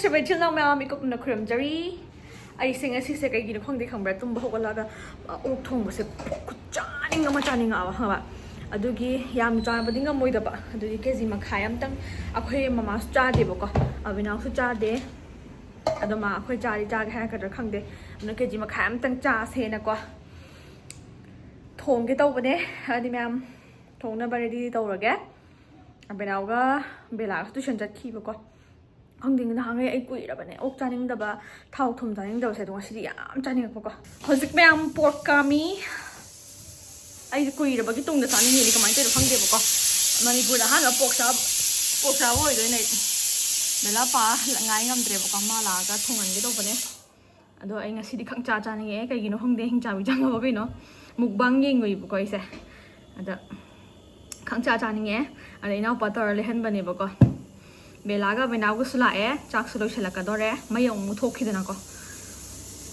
Shabbat Ma'am, ikaw na kuramjari. Ay singa kay gino khong di khang bra tumba hogalaga ok thong base kuchaning ama chaning awa ha adugi yam cha badi nga moi da ba adugi keji makhai am tang akhoi mama su cha de bako abina su cha de adama akhoi cha ri cha ga ka da khang de na keji makhai am tang cha se na ko thong ge taw bane adi ma'am thong na ba ready taw rage abina ga bela tu shan chat khi bako Hangding na hangay ay kuira ba ne? Ok chaning da ba thao thum chaning da ba sa tunga sidi yam chaning ko ko. Hojik me am pork kami ay kuira ba gitung da chaning ni kamay tayo hangde ba ko. Manipur da han pork sa wo do ne. Bela pa ngai ngam dre ba ko mala ga thungan gi do ba ne. Ado ay nga sidi khang cha chaning e kay gino hangde hing cha bi jang ba no. Mukbang yeng ngui ba ko ise. Ada khang cha chaning e ada ina pa tor le han ba ne ba ko. Belaga benago sula e chak sulo shalaka dore mayong muthokhi dana ko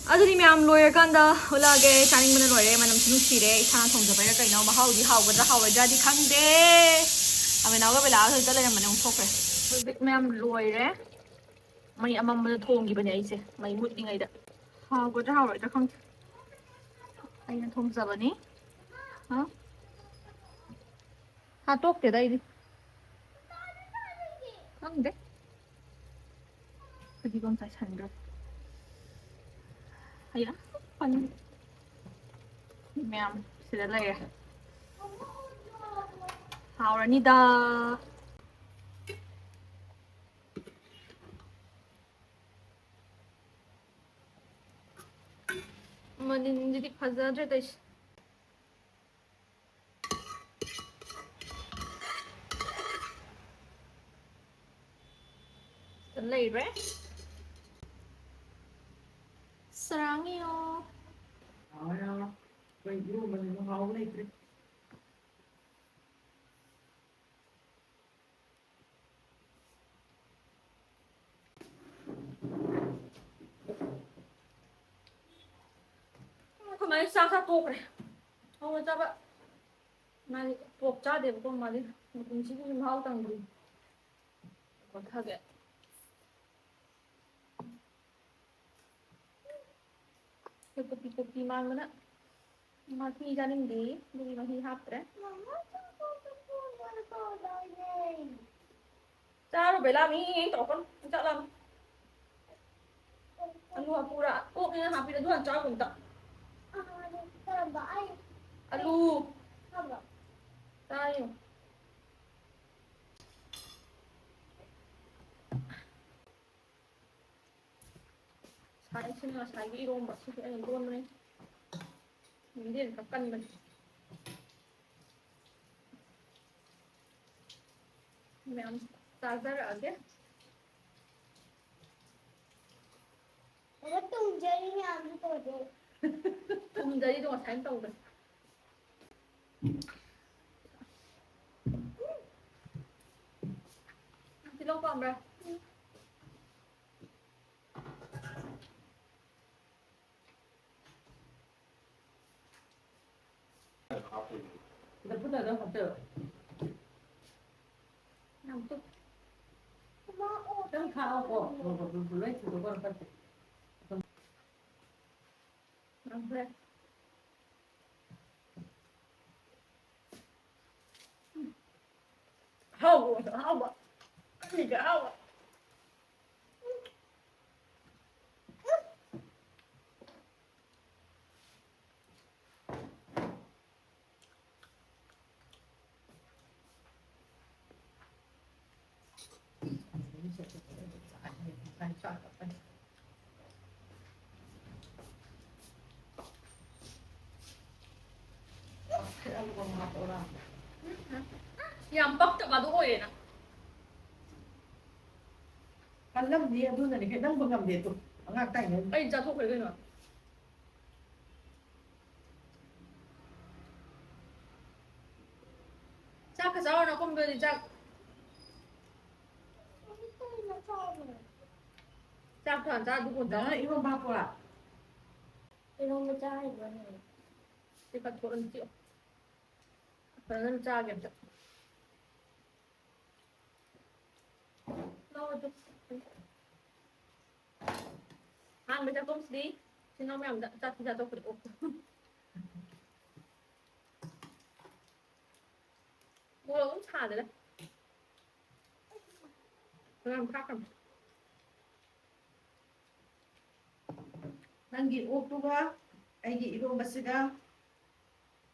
aduni me am lawyer kanda ulage chaning mana lawyer manam sinu sire isana thongja ba kai no ma haudi hawga di khangde abenago belaga so tale manam thokre big me am lawyer mai amam ma thonggi bane aise mai mut ni ngai da hawga khang aina thongja bani ha tok te dai Hangde. Pwede kong 600. Ayan. Pan. Ma'am. Sila lang eh. Haura ni da. Hindi 파자들 다 Lady. Sarangyo. Aya, kay bro, man mo hawo na ito. Kumain sa pork. Hawo ta ba. Mali pork cha de ko mali. Kung sino yung hawo tang bro. Ko thage. Kopi mana mati janin di beli mahi hapre Charo bela mi to kon cha lam anu pura oh ni hapi da duan cha kun ta alu tayo Sai sini lah sai di rumah sih yang tuan ni. Ini kapan ni? Memang tazer aja. Kalau tuh jadinya ambil tuh deh. Jadi tu macam tahu dah. Sila ko amra. Dapat ada hotel. Nampak. Mau. Dan kau kok, boleh itu kan pasti. Nampak. Hawa. Ini ke hawa. Yang bak tak badu ko na. Alam dia tu nanti kita bangam dia tu, angkat tanya. Ay, jatuh ko na. Jack, kasawa na kung gani Jack. Jack, tan Jack dukun ta. Dah, ibu bapa lah. Ilang mecahin ba niya? Sikat ko rin siyo. Parang Jack yan. No, 안 배자 똥스디 지나면 짜 또 그래 뭐야 좀 차네 그럼 가끔 난기 옥두가 아기 이로마스가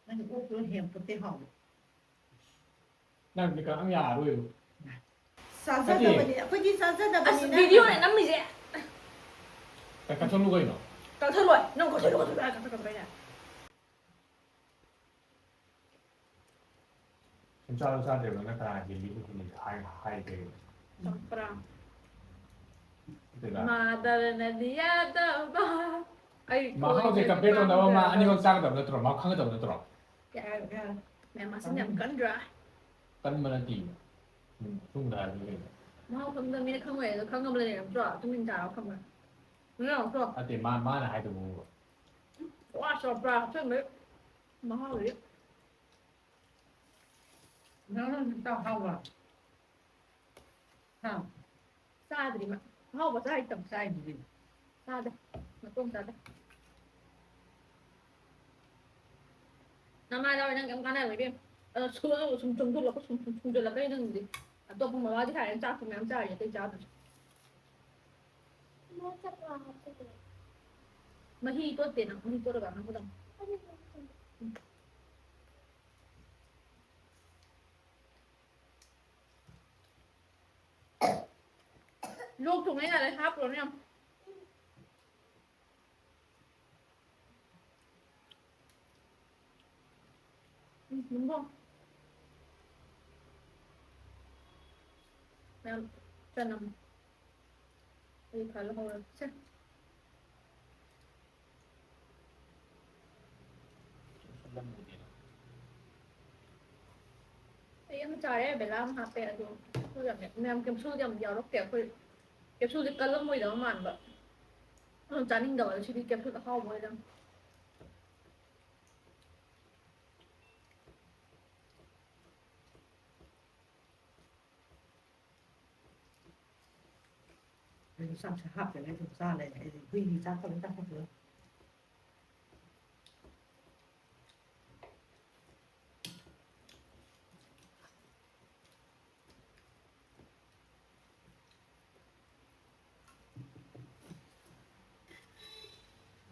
난기 옥두 햄 포테 하고 นั่นเป็นการอังยาด้วย 사자다바니 아버지 사자다바니 비디오에 남미지 แต่การชนลูกก็อีกเนาะ 강철로이 넌 거슬러 가야 ฉันชอบรสชาติเดียวกันนะครับยินดีที่คุณมีไฮเกรด 정프랑 เดี๋ยวนะ 마다르네 디아다 바 아이 มาเข้าใจกับเป้ตรงนั้นว่ามาอันนี้ก็สร้างแบบนั้นตลอดมาข้างก็แบบนั้นตลอด 내 맛은 얌간드라 ตั้งมันดีทุ่งนานี่เลย 뭐 근데 미네 강외에서 강감을 내면 좋아 좀 잘하고 강외 그냥 좋아 อาเตมาหนาให้ดู 와 쇼브라 처음에 뭐 하고 나는 또 하와 참 싸들이 막 하고 뭐 싸있다 사이드 싸대 좀 싸대 나마다 그냥 경관에 우리 수어 좀 둘러고 좀 둘러고 있는데 또 보면 어디 가야 짜 보면 짜 이제 짜도 แม่จะปลาไปเลย 마히 또 때나 마히 또 가면 보다 ไม่ได้เป็นคน ลูกถุงนี้อะไรครับรถเนี่ยมึงบอกแล้วจะนำไปขายแล้วเขาใช่ em trời ấy phải làm hạt bẹ rồi tôi cảm nhận em kiếm su nhầm giàu nó kẹp thôi kẹp su thì cân lắm mùi đó màn vậy nó chán hình đầu chỉ đi kẹp su đã khâu mùi đâu cái sang sẽ học cái thực ra này huy ra không ta không được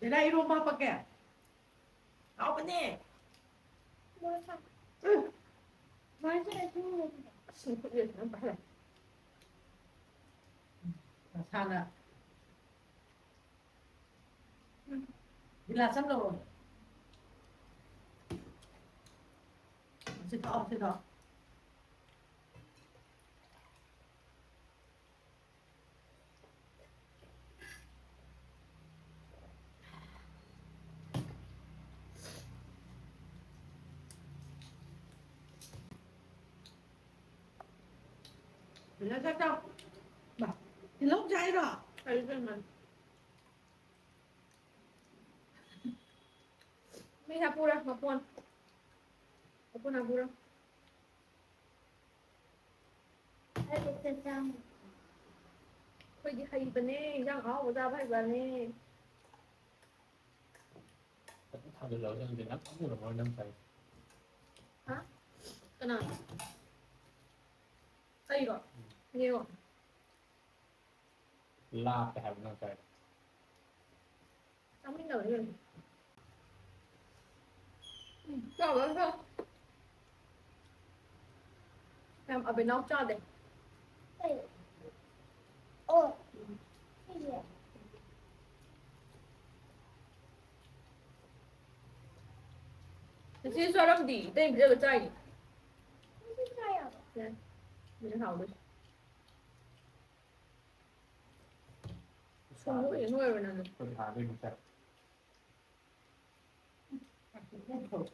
để đây Roma pa kẹเอาไปนี่ ว่าค่ะว่าจะได้ทุกคน xin phụ việc nó phải là than ạ đi là sắp rồi xin thọ để ra đâu bảo thì lốc cháy rồi phải cái mà mấy hạt pura mà pun hạt pura ให้เป็นจัง phải đi hay bên này giang áo ra phải bên này ทำเดี๋ยวเราจะเป็นนักพูดหรือว่าน้ำใส cái nào đây rồi nhiều ลาบแต่แบบน้ำใส xong đến đầu rồi rồi rồi em ở bên nóc cho đây เอ้ยโอ้ไม่เหลือ 你先说到底，等你这个在你， ไม่ใช่ใครอ่ะ 你好的，从我也会呢， คนทานด้วยมันแซ่บ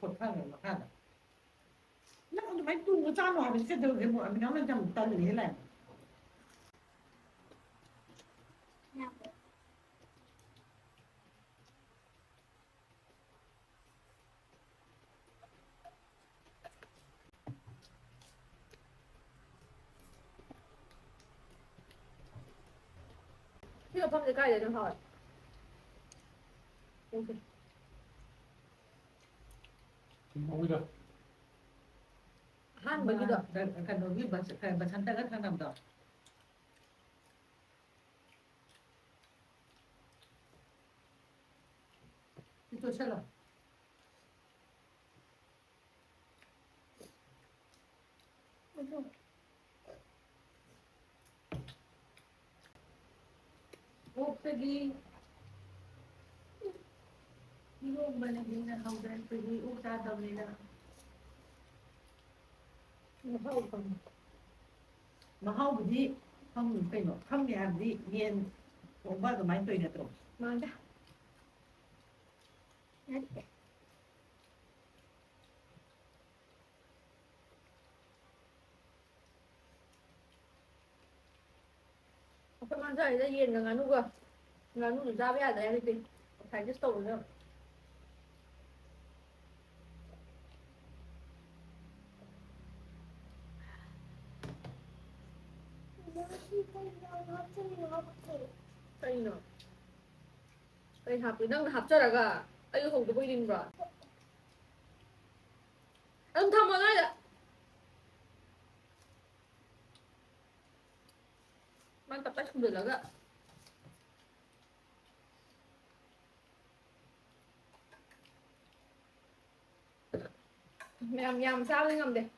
คนข้างหนึ่งมาข้างแล้วทำไมตู้ก็จ้าหน่อยเป็นเส้นเดิมกันหมดมันน้ำมันจำตันอย่างนี้แหละ อยาก 这个放在盖的就好了， 오케이. 오히려 한번이더. kan nogi basanta kan kan namda itu salah pergi Ibu mana bina haudan pergi uta damina mahau budi không phải nó không nhà gì nhiên cũng bao giờ máy tôi nè tôi 맞아. Các bạn thấy ra yên là ngắn nuga. Ngắn nuga ra bây giờ đấy thì phải just tổ nữa. Đây nữa. Đây 합 이랑 합자라가 아이고 홍도 보이는 거. 타마가야. Mantap kan không được là gạ. Nhằm sao đi ngầm đây.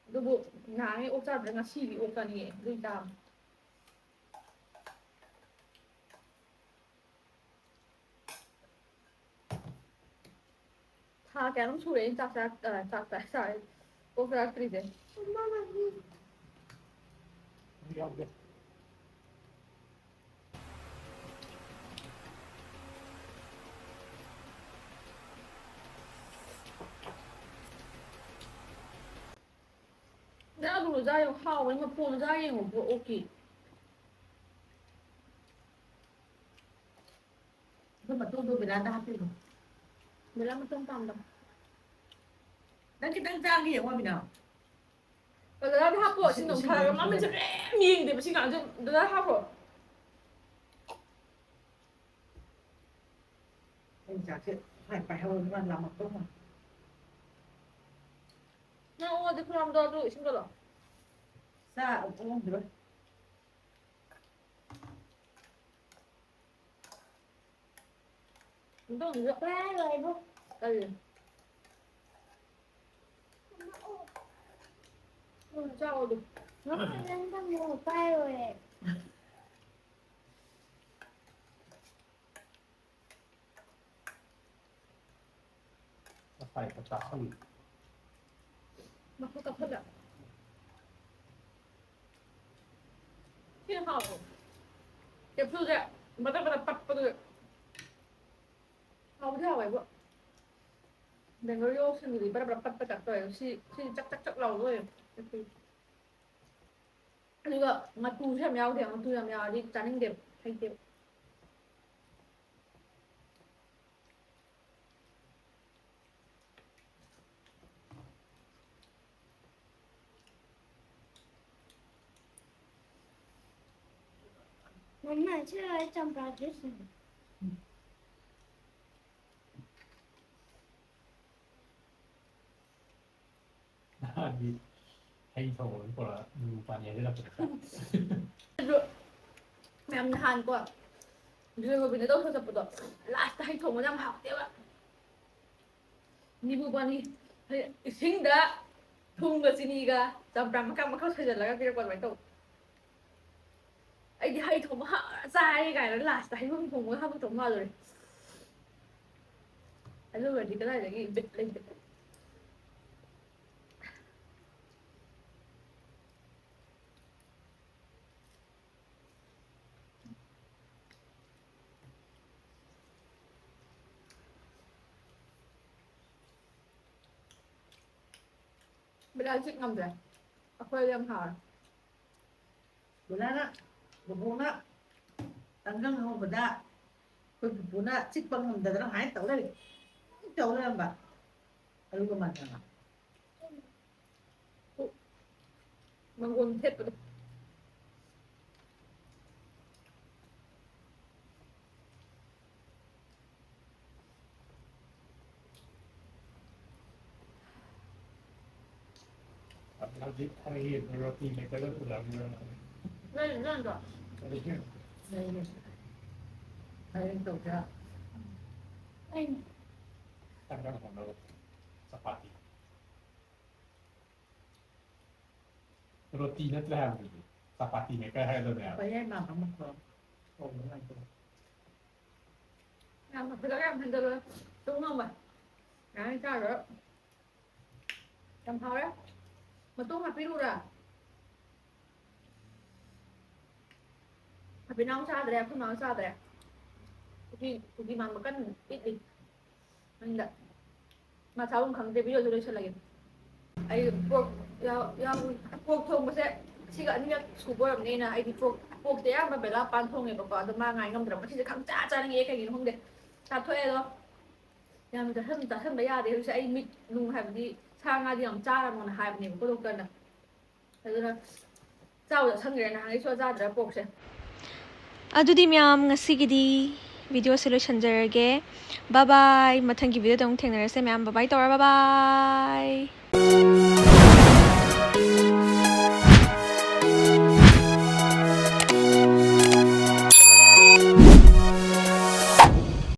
Đồ bộ ngáng ấy ốp ra để ngã xì bị ốp cả nhỉ, đuôi tàm. Tha cái nó chui đến chặt sai ốp ra cái gì. Đã đủ ra yung hao nhưng mà phun ra yung bộ ok. nhưng mà tôi bị đá thì Để làm trong tầm đâu. đang cái đang trang gì qua mình nào Và ra hấp rồi xin đồng thời mà mình sẽ miếng để mà xin cảm cho ra hấp rồi. anh chả chuyện phải hơn mà làm một tốt mà 나 어디 그럼 너도 신거다. xa ông không được 운동 이거 Ba rồi bố. 빨리. 짜고도. Nó lên tao mua ba rồi.ใส่กระตักข้าว 막 답답하다. 희하고. 예쁘게. 마다마다 빠빠도. 하고 theo vậy vợ. Đừng có vô xin gì bắt bắt bắt rồi si chắc lâu rồi. 이거 맛도 참 야고 돼. 맛도 참 야. 이 짜는 게 할게. Mamma c'era trong bà chứ sao?ดีให้โถนกว่าดูปานนี้ได้รับผลกระทบ Mẹ ăn hàn quá. Rồi bên đó thôi sắp bữa. Last hay thùng nó học tiếp ạ. Ni bu bani. Sinh đã thùng cái gì ga. Tầm mà không thời gian là cái quan máy tàu. Ai đi hay thùng hạ dài cái nó last hay không thùng nó không thùng hoa rồi. Anh rồi thì cái này là cái bịch lên bịch. Bây giờ chị ngầm rồi. Phơi em hỏi. bữa nay đó bữa hôm đó tăng găng hôm bữa đó bữa đó chích băng hôm đó nó hái tàu đây làm bạn anh có mặt nào Mang quần thép rồi. ꯍꯧꯖꯤꯛ ꯈꯔ ꯍꯦꯟꯅ ꯔꯣꯇꯤ ꯃꯦꯀꯔꯗ ꯄꯨꯜꯂꯛꯑꯃꯤꯔ ꯅꯪꯗꯣ ꯑꯗꯒꯤ ꯍꯌꯦꯡ ꯇꯧꯁꯤꯔꯥ ꯑꯩ ꯇꯪꯒꯪ ꯍꯣꯠꯅꯕ ꯆꯄꯥꯇꯤ ꯔꯣꯇꯤ ꯅꯠꯇ꯭ꯔꯦ ꯍꯥꯏꯕꯗꯨꯗꯤ ꯆꯄꯥꯇꯤ ꯃꯦꯀꯔ ꯍꯥꯏꯒꯗꯕꯅꯦ ꯍꯥꯏꯕ ꯍꯌꯦꯡ ꯃꯥ ꯑꯃꯨꯛꯀ ꯇꯧꯕ ꯌꯥꯝ ꯍꯟꯊꯔ ꯌꯥꯝ ꯍꯟꯊꯔꯣꯏ ꯇꯨꯡꯉꯝꯕ ꯌꯥꯔꯦ ꯆꯥꯔꯣ ꯌꯥꯝ ꯍꯥꯎꯔꯦ ꯃꯇꯣꯡ ꯍꯥꯞꯄꯤꯔꯨꯔꯥ ꯑꯕꯤꯅꯥꯎ ꯆꯥꯗ꯭ꯔꯦ ꯑꯩꯈꯣꯏ ꯃꯥ ꯆꯥꯗ꯭ꯔꯦ ꯀꯨꯀꯤ ꯃꯥꯡꯕ ꯀꯟꯅ ꯄꯤꯛꯂꯤ ꯅꯪꯗ ꯃꯥ ꯆꯥꯐꯝ ꯈꯪꯗꯦ ꯚꯤꯗꯤꯑꯣꯁꯨ ꯂꯣꯏꯁꯤꯜꯂꯒꯦ ꯑꯩ ꯄꯣꯛ ꯊꯣꯡꯕꯁꯦ ꯁꯤꯒ ꯑꯅꯤꯔꯛ ꯁꯨꯕ ꯑꯣꯏꯔꯕꯅꯤꯅ ꯑꯩꯗꯤ ꯄꯣꯛꯇꯤ ꯑꯌꯥꯝꯕ ꯕꯦꯂꯥ ꯄꯥꯟ ꯊꯣꯡꯉꯦꯕꯀꯣ ꯑꯗꯣ ꯃꯥ ꯉꯥꯏ ꯉꯝꯗ꯭ꯔꯕ ꯉꯁꯤꯁꯦ ꯈꯪꯆꯥ ꯆꯥꯅꯤꯡꯉꯦ ꯀꯩꯒꯤꯅꯣ ꯈꯪꯗꯦ ꯆꯥꯊꯣꯛꯑꯦ ꯑꯗꯣ ꯌꯥꯝ ꯆꯥꯁꯟꯕ ꯌꯥꯗꯦ ꯍꯧꯖꯤꯛꯁꯦ ꯑꯩ ꯃꯤꯠ ꯅꯨꯡ ꯍꯥꯏꯕꯗꯤ ꯁꯥ ꯉꯥꯗꯤ ꯌꯥꯝ ꯆꯥꯔꯅꯣꯅ ꯍꯥꯏꯕꯅꯦꯕꯀꯣ ꯗꯣꯛꯇꯔꯅ ꯑꯗꯨꯅ ꯆꯥꯕ ꯆꯥꯁꯟꯈ꯭ꯔꯦ ꯅꯍꯥꯟꯒꯩ ꯁꯨꯡꯆꯥ ꯆꯥꯗ꯭ꯔꯦ ꯄꯣꯛꯁꯦ ꯑꯗꯨꯗꯤ ꯃꯌꯥꯝ ꯉꯁꯤꯒꯤꯗꯤ ꯚꯤꯗꯤꯑꯣꯁꯦ ꯂꯣꯏꯁꯟꯖꯔꯒꯦ ꯕꯥꯏ ꯕꯥꯏ ꯃꯊꯪꯒꯤ ꯚꯤꯗꯤꯑꯣꯗ ꯑꯃꯨꯛ ꯊꯦꯡꯅꯔꯁꯦ ꯃꯌꯥꯝ ꯕꯥꯏ ꯕꯥꯏ ꯇꯧꯔ ꯕꯥꯏ ꯕꯥꯏ